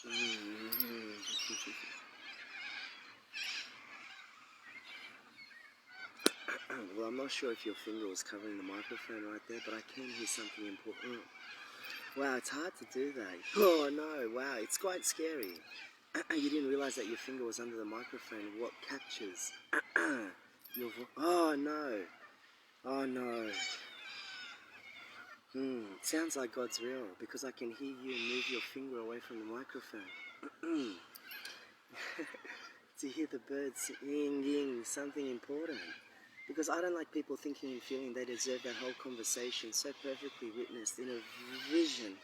Mm. Well, I'm not sure if your finger was covering the microphone right there, but I can hear something important. Wow, it's hard to do that. Oh no, wow, it's quite scary. You didn't realize that your finger was under the microphone. What captures your voice? Oh no, oh no. Sounds like God's real because I can hear you move your finger away from the microphone. To hear the birds singing something important. Because I don't like people thinking and feeling they deserve that whole conversation so perfectly witnessed in a vision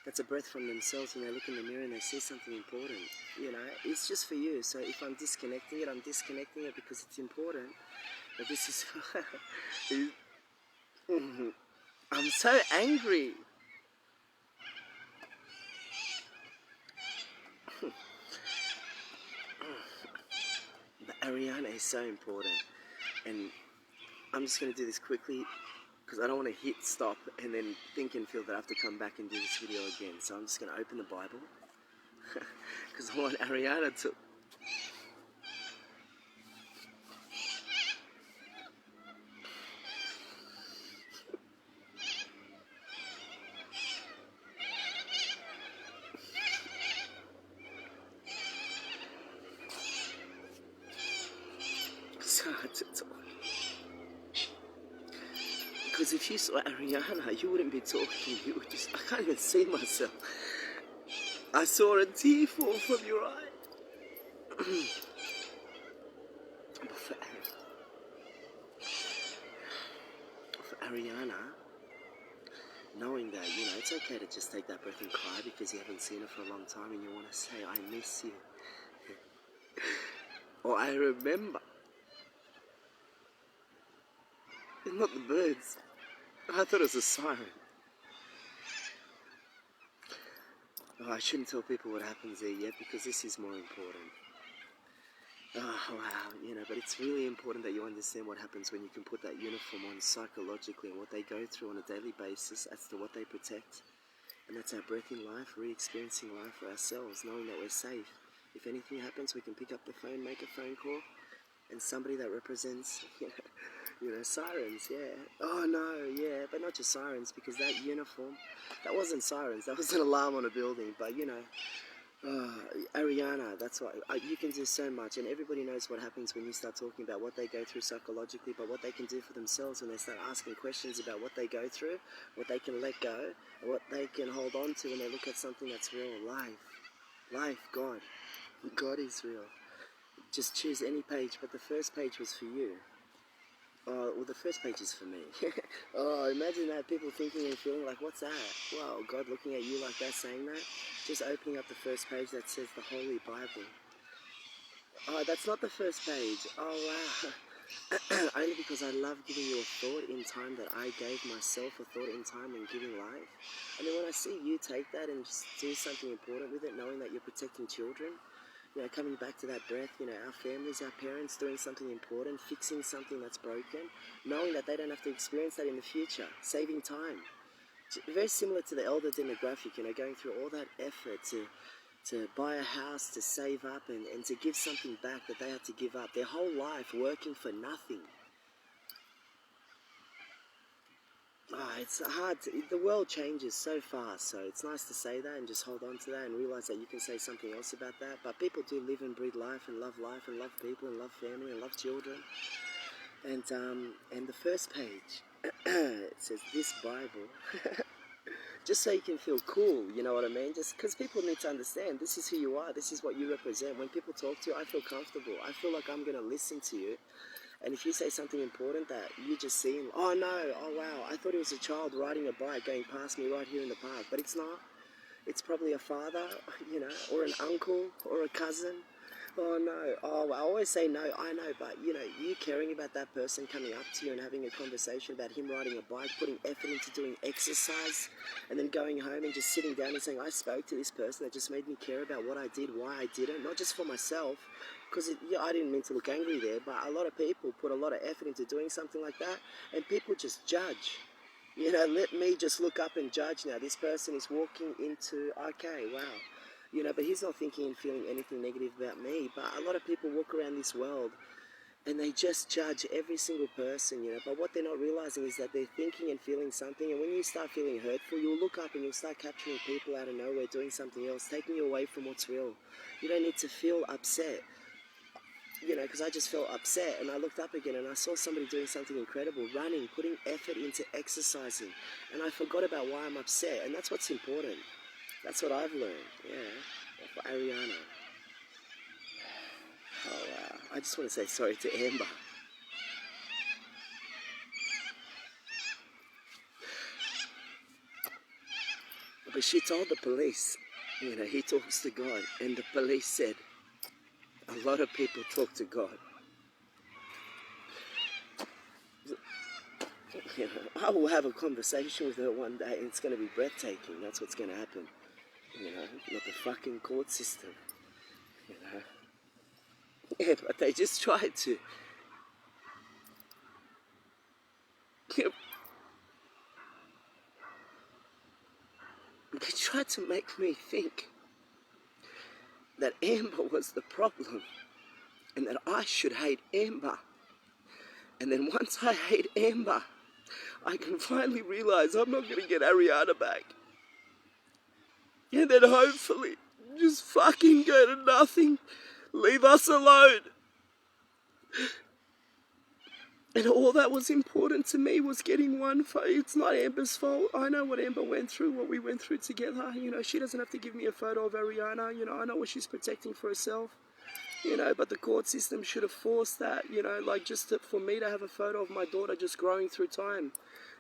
that's a breath from themselves when they look in the mirror and they see something important. You know, it's just for you. So if I'm disconnecting it, I'm disconnecting it because it's important. But this is... I'm so angry. But Ariana is so important. And I'm just going to do this quickly because I don't want to hit stop and then think and feel that I have to come back and do this video again. So I'm just going to open the Bible because I want Ariana to... So hard to talk. Because if you saw Ariana, you wouldn't be talking. You would just... I can't even see myself. I saw a tear fall from your eye. But for Ariana, knowing that, you know, it's okay to just take that breath and cry because you haven't seen her for a long time and you want to say, I miss you. Or I remember. Not the birds. I thought it was a siren. Oh, I shouldn't tell people what happens there yet because this is more important. Oh, wow, you know, but it's really important that you understand what happens when you can put that uniform on psychologically and what they go through on a daily basis as to what they protect. And that's our breath in life, re-experiencing life for ourselves, knowing that we're safe. If anything happens, we can pick up the phone, make a phone call, and somebody that represents, you know, sirens, yeah. Oh no, yeah, but not just sirens, because that uniform, that wasn't sirens, that was an alarm on a building, but you know, Ariana, that's why, you can do so much, and everybody knows what happens when you start talking about what they go through psychologically, but what they can do for themselves when they start asking questions about what they go through, what they can let go, and what they can hold on to when they look at something that's real. Life, God is real. Just choose any page, but the first page was for you. Well, the first page is for me. Oh, imagine that, people thinking and feeling like, what's that? Wow, God looking at you like that, saying that. Just opening up the first page that says the Holy Bible. Oh, that's not the first page. Oh, wow. Only because I love giving you a thought in time that I gave myself a thought in time when giving life. And then when I see you take that and just do something important with it, knowing that you're protecting children, you know, coming back to that breath, you know, our families, our parents doing something important, fixing something that's broken, knowing that they don't have to experience that in the future, saving time. Very similar to the elder demographic, you know, going through all that effort to buy a house, to save up and to give something back that they had to give up. Their whole life working for nothing. It's hard to, the world changes so fast, so it's nice to say that and just hold on to that and realize that you can say something else about that. But people do live and breathe life and love people and love family and love children. And the first page, it says this Bible, just so you can feel cool, you know what I mean? Just because people need to understand this is who you are, this is what you represent. When people talk to you, I feel comfortable. I feel like I'm going to listen to you. And if you say something important that you just see, oh no, oh wow, I thought it was a child riding a bike going past me right here in the park, but it's not. It's probably a father, you know, or an uncle, or a cousin. Oh no, oh, I always say no, I know, but you know, you caring about that person coming up to you and having a conversation about him riding a bike, putting effort into doing exercise, and then going home and just sitting down and saying, I spoke to this person that just made me care about what I did, why I did it, not just for myself, because yeah, I didn't mean to look angry there, but a lot of people put a lot of effort into doing something like that, and people just judge. You know, let me just look up and judge now. This person is walking into, okay, wow. you know, but he's not thinking and feeling anything negative about me. But a lot of people walk around this world and they just judge every single person, you know, but what they're not realizing is that they're thinking and feeling something, and when you start feeling hurtful, you'll look up and you'll start capturing people out of nowhere doing something else, taking you away from what's real. You don't need to feel upset, you know, because I just felt upset, and I looked up again and I saw somebody doing something incredible, running, putting effort into exercising, and I forgot about why I'm upset, and that's what's important. That's what I've learned, yeah, for Ariana. Oh, I just want to say sorry to Amber. But she told the police, you know, he talks to God. And the police said, a lot of people talk to God. You know, I will have a conversation with her one day and it's going to be breathtaking. That's what's going to happen. You know, not the fucking court system. You know. Yeah, but they just tried to. They tried to make me think that Amber was the problem and that I should hate Amber. And then once I hate Amber, I can finally realize I'm not going to get Ariana back. And then hopefully just fucking go to nothing. Leave us alone. And all that was important to me was getting one photo. It's not Amber's fault. I know what Amber went through, what we went through together. You know, she doesn't have to give me a photo of Ariana. You know, I know what she's protecting for herself. You know, but the court system should have forced that, you know, like just for me to have a photo of my daughter just growing through time.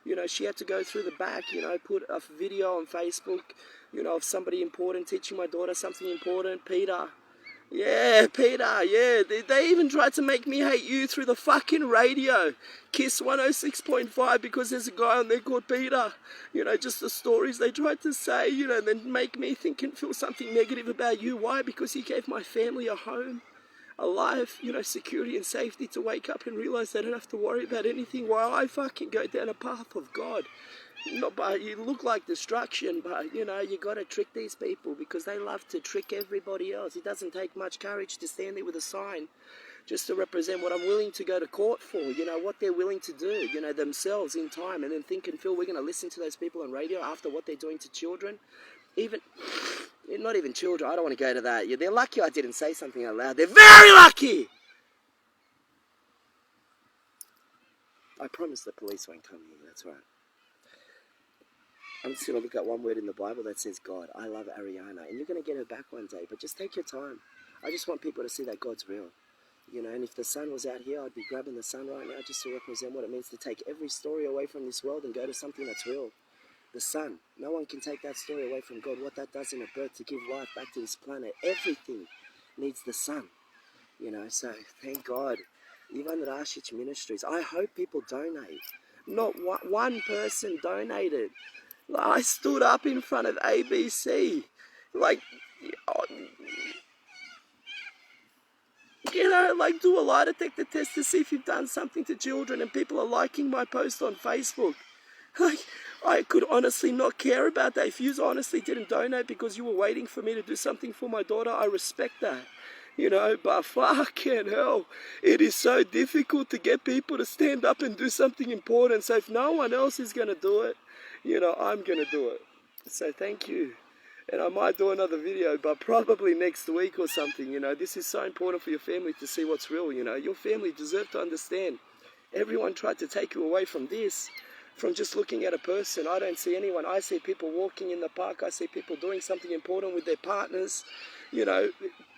You know, she had to go through the back, you know, put a video on Facebook, you know, of somebody important teaching my daughter something important, Peter. Yeah, Peter, yeah. They even tried to make me hate you through the fucking radio. Kiss 106.5 because there's a guy on there called Peter. You know, just the stories they tried to say, you know, and then make me think and feel something negative about you. Why? Because he gave my family a home, a life, you know, security and safety to wake up and realize they don't have to worry about anything while I fucking go down a path of God. Not by, you look like destruction, but, you know, you got to trick these people because they love to trick everybody else. It doesn't take much courage to stand there with a sign just to represent what I'm willing to go to court for, you know, what they're willing to do, you know, themselves in time, and then think and feel we're going to listen to those people on radio after what they're doing to children. Even, not even children, I don't want to go to that. Yeah, they're lucky I didn't say something out loud. They're very lucky! I promise the police won't come here, that's right. I'm just going to look at one word in the Bible that says God. I love Ariana. And you're going to get her back one day, but just take your time. I just want people to see that God's real. You know, and if the sun was out here, I'd be grabbing the sun right now just to represent what it means to take every story away from this world and go to something that's real. The sun. No one can take that story away from God. What that does in a birth to give life back to this planet. Everything needs the sun. You know, so thank God. Ivan Rashic Ministries. I hope people donate. Not one person donated. I stood up in front of ABC, like, you know, like do a lie detector test to see if you've done something to children, and people are liking my post on Facebook. Like, I could honestly not care about that. If you honestly didn't donate because you were waiting for me to do something for my daughter, I respect that. You know, but fucking hell, it is so difficult to get people to stand up and do something important. So if no one else is going to do it, you know, I'm going to do it. So thank you. And I might do another video, but probably next week or something, you know. This is so important for your family to see what's real, you know. Your family deserve to understand. Everyone tried to take you away from this, from just looking at a person. I don't see anyone. I see people walking in the park. I see people doing something important with their partners, you know.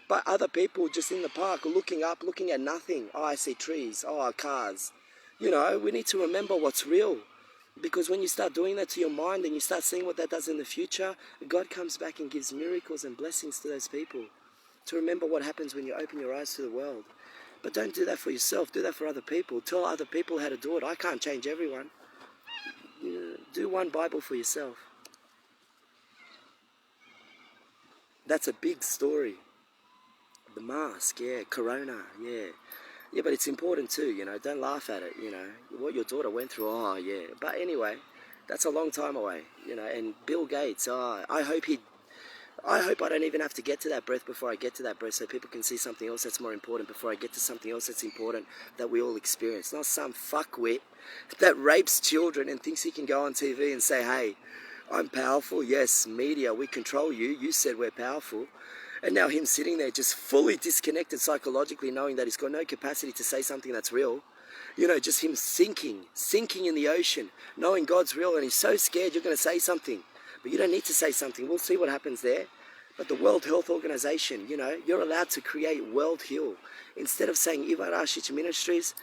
But other people just in the park looking up, looking at nothing. Oh, I see trees. Oh, cars. You know, we need to remember what's real. Because when you start doing that to your mind and you start seeing what that does in the future, God comes back and gives miracles and blessings to those people. To remember what happens when you open your eyes to the world. But don't do that for yourself. Do that for other people. Tell other people how to do it. I can't change everyone. Do one Bible for yourself. That's a big story. The mask, yeah. Corona, yeah. Yeah, but it's important too, you know. Don't laugh at it, you know. What your daughter went through, oh, yeah. But anyway, that's a long time away, you know. And Bill Gates, oh, I hope he I hope I don't even have to get to that breath before I get to that breath, so people can see something else that's more important before I get to something else that's important that we all experience. Not some fuckwit that rapes children and thinks he can go on TV and say, hey, I'm powerful. Yes, media, we control you. You said we're powerful. And now him sitting there just fully disconnected psychologically, knowing that he's got no capacity to say something that's real. You know, just him sinking in the ocean, knowing God's real, and he's so scared you're going to say something. But you don't need to say something. We'll see what happens there. But the World Health Organization, you know, you're allowed to create World Heal. Instead of saying Ivar Ashic Ministries,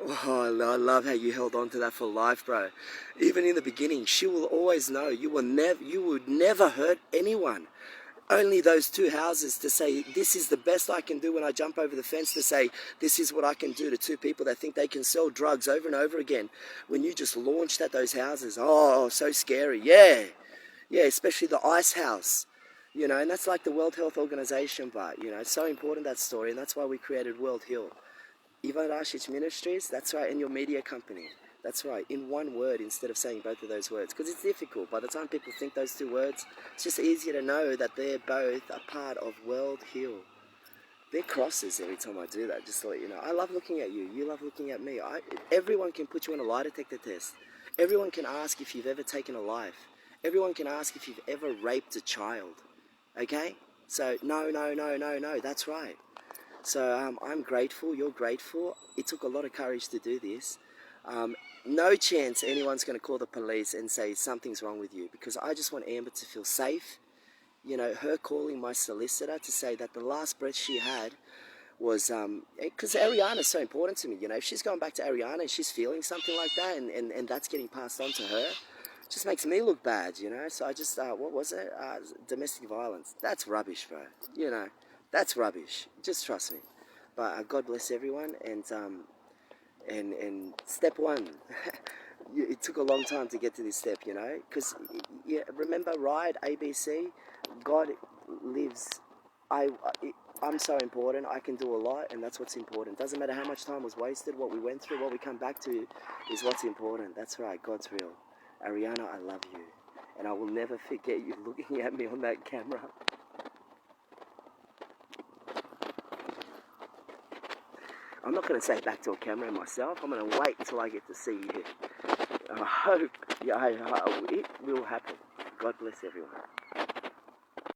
oh, I love how you held on to that for life, bro. Even in the beginning, she will always know you would never hurt anyone. Only those two houses to say, this is the best I can do when I jump over the fence, to say, this is what I can do to two people that think they can sell drugs over and over again. When you just launched at those houses, oh, so scary. Yeah, especially the Ice House. You know, and that's like the World Health Organization, but, you know, it's so important, that story, and that's why we created World Heal. Ivar Ashic Ministries, that's right, and your media company. That's right, in one word instead of saying both of those words. Because it's difficult. By the time people think those two words, it's just easier to know that they're both a part of World Heal. They're crosses every time I do that, just to let you know. I love looking at you. You love looking at me. Everyone can put you on a lie detector test. Everyone can ask if you've ever taken a life. Everyone can ask if you've ever raped a child. Okay? So, no, that's right. So I'm grateful, you're grateful. It took a lot of courage to do this. No chance anyone's going to call the police and say something's wrong with you, because I just want Amber to feel safe. You know, her calling my solicitor to say that the last breath she had was, because Ariana's so important to me, you know, if she's going back to Ariana and she's feeling something like that, and that's getting passed on to her, it just makes me look bad, you know. So I just, what was it? Domestic violence. That's rubbish, bro. You know, that's rubbish. Just trust me. But God bless everyone, and step one, it took a long time to get to this step, you know, because, yeah, remember, Ride, ABC, God lives, I'm so important, I can do a lot, and that's what's important. Doesn't matter how much time was wasted, what we went through, what we come back to is what's important. That's right, God's real. Ariana, I love you, and I will never forget you looking at me on that camera. I'm not going to say it back to a camera myself. I'm going to wait until I get to see you. I hope, it will happen. God bless everyone.